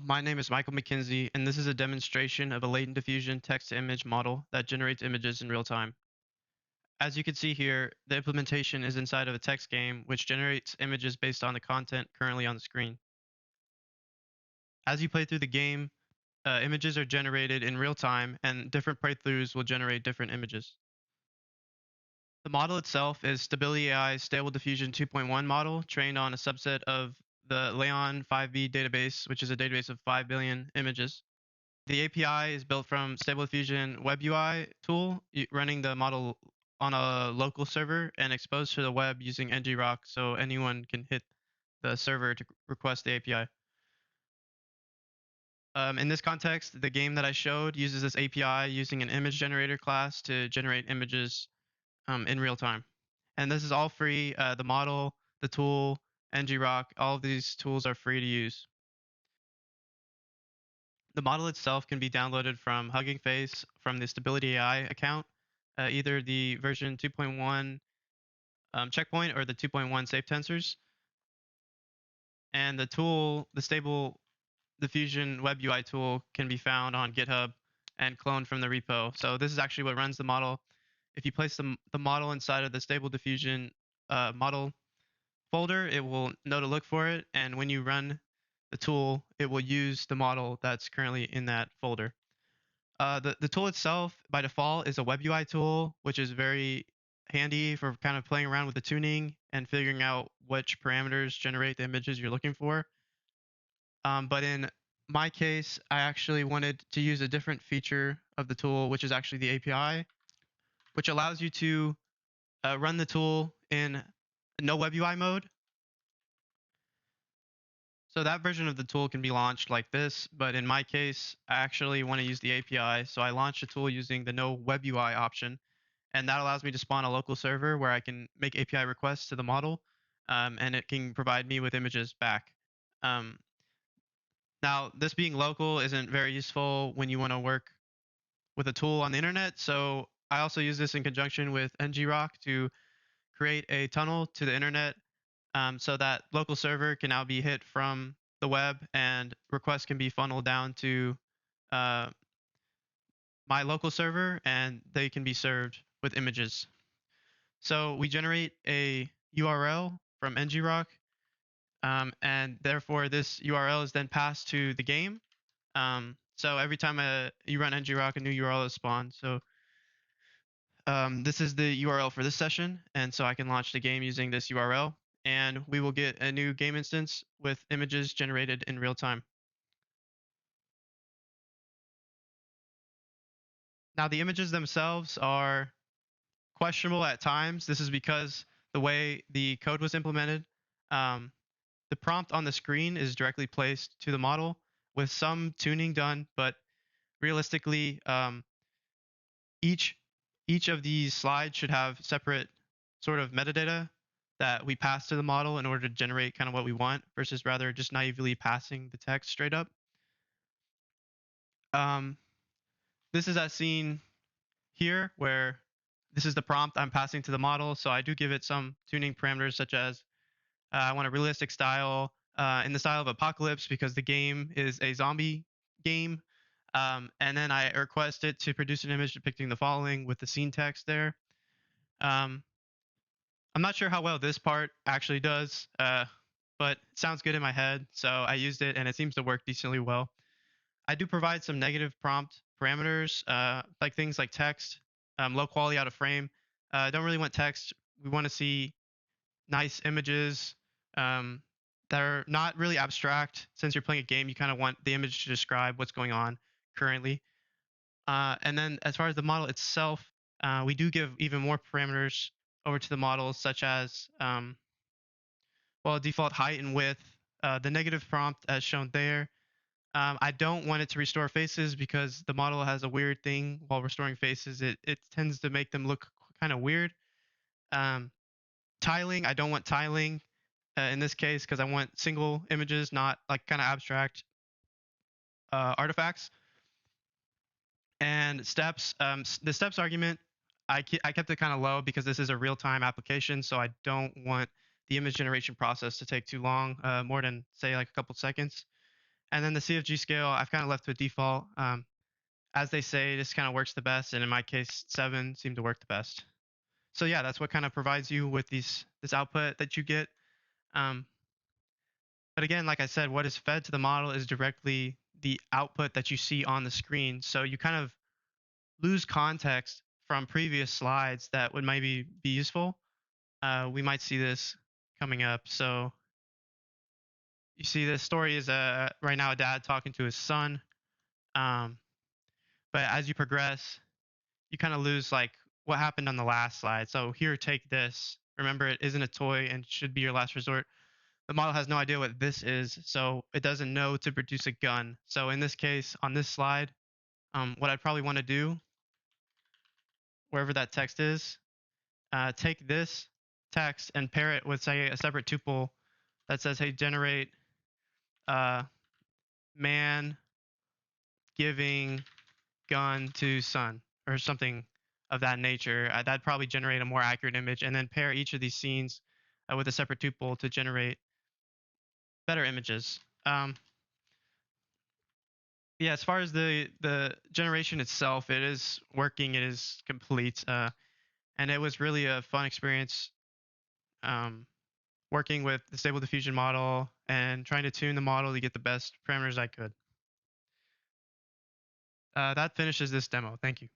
my name is Michael McKenzie, and this is a demonstration of a latent diffusion text-to-image model that generates images in real time. As you can see here, the implementation is inside of a text game, which generates images based on the content currently on the screen. As you play through the game, images are generated in real time, and different playthroughs will generate different images. The model itself is Stability AI's Stable Diffusion 2.1 model, trained on a subset of the Leon 5B database, which is a database of 5 billion images. The API is built from Stable Diffusion Web UI tool, running the model on a local server and exposed to the web using ngrok, so anyone can hit the server to request the API. In this context, the game that I showed uses this API using an image generator class to generate images in real time. And this is all free. The model, the tool, ngrok, all of these tools are free to use. The model itself can be downloaded from Hugging Face from the Stability AI account, either the version 2.1 checkpoint or the 2.1 safe tensors. And the tool, the Stable Diffusion Web UI tool, can be found on GitHub and cloned from the repo. So this is actually what runs the model. If you place the model inside of the Stable Diffusion model folder, it will know to look for it. And when you run the tool, it will use the model that's currently in that folder. The tool itself, by default, is a web UI tool, which is very handy for kind of playing around with the tuning and figuring out which parameters generate the images you're looking for. But in my case, I actually wanted to use a different feature of the tool, which is actually the API, which allows you to run the tool in no web UI mode. So that version of the tool can be launched like this, but in my case, I actually want to use the API. So I launched the tool using the no web UI option, and that allows me to spawn a local server where I can make API requests to the model, and it can provide me with images back. Um, Now, this being local isn't very useful when you want to work with a tool on the internet. So I also use this in conjunction with ngrok to create a tunnel to the internet, so that local server can now be hit from the web and requests can be funneled down to uh, my local server and they can be served with images. So we generate a URL from ngrok, and therefore this URL is then passed to the game. So every time you run ngrok, a new URL is spawned. So this is the URL for this session, and so I can launch the game using this URL, and we will get a new game instance with images generated in real time. Now, the images themselves are questionable at times. This is because the way the code was implemented, um, the prompt on the screen is directly placed to the model with some tuning done, but realistically, each of these slides should have separate sort of metadata that we pass to the model in order to generate kind of what we want, versus rather just naively passing the text straight up. Um, this is as seen here, where this is the prompt I'm passing to the model. So I do give it some tuning parameters, such as I want a realistic style in the style of Apocalypse, because the game is a zombie game. And then I request it to produce an image depicting the following with the scene text there. Um, I'm not sure how well this part actually does, but it sounds good in my head, so I used it and it seems to work decently well. I do provide some negative prompt parameters, like things like text, low quality out of frame. Don't really want text. We want to see nice images that are not really abstract. Since you're playing a game, you kind of want the image to describe what's going on currently. And then as far as the model itself, we do give even more parameters over to the model, such as default height and width. The negative prompt as shown there. I don't want it to restore faces because the model has a weird thing while restoring faces. It tends to make them look kind of weird. Tiling, I don't want tiling in this case because I want single images, not like kind of abstract artifacts. And steps, the steps argument, I kept it kind of low because this is a real-time application, so I don't want the image generation process to take too long, more than say like a couple seconds. And then the CFG scale, I've kind of left to a default. As they say, this kind of works the best, and in my case, 7 seemed to work the best. So yeah, that's what kind of provides you with this output that you get. Um, but again, like I said, what is fed to the model is directly the output that you see on the screen. So you kind of lose context from previous slides that would maybe be useful. We might see this coming up. So you see, this story is right now a dad talking to his son. Um, but as you progress, you kind of lose like what happened on the last slide. So here, take this. Remember, it isn't a toy and should be your last resort. The model has no idea what this is, so it doesn't know to produce a gun. So in this case, on this slide, what I'd probably want to do, wherever that text is, take this text and pair it with, say, a separate tuple that says, hey, generate uh, man giving gun to son, or something of that nature. That'd probably generate a more accurate image, and then pair each of these scenes with a separate tuple to generate better images. Yeah, as far as the generation itself, it is working. It is complete, and it was really a fun experience um, working with the Stable Diffusion model and trying to tune the model to get the best parameters I could. That finishes this demo. Thank you.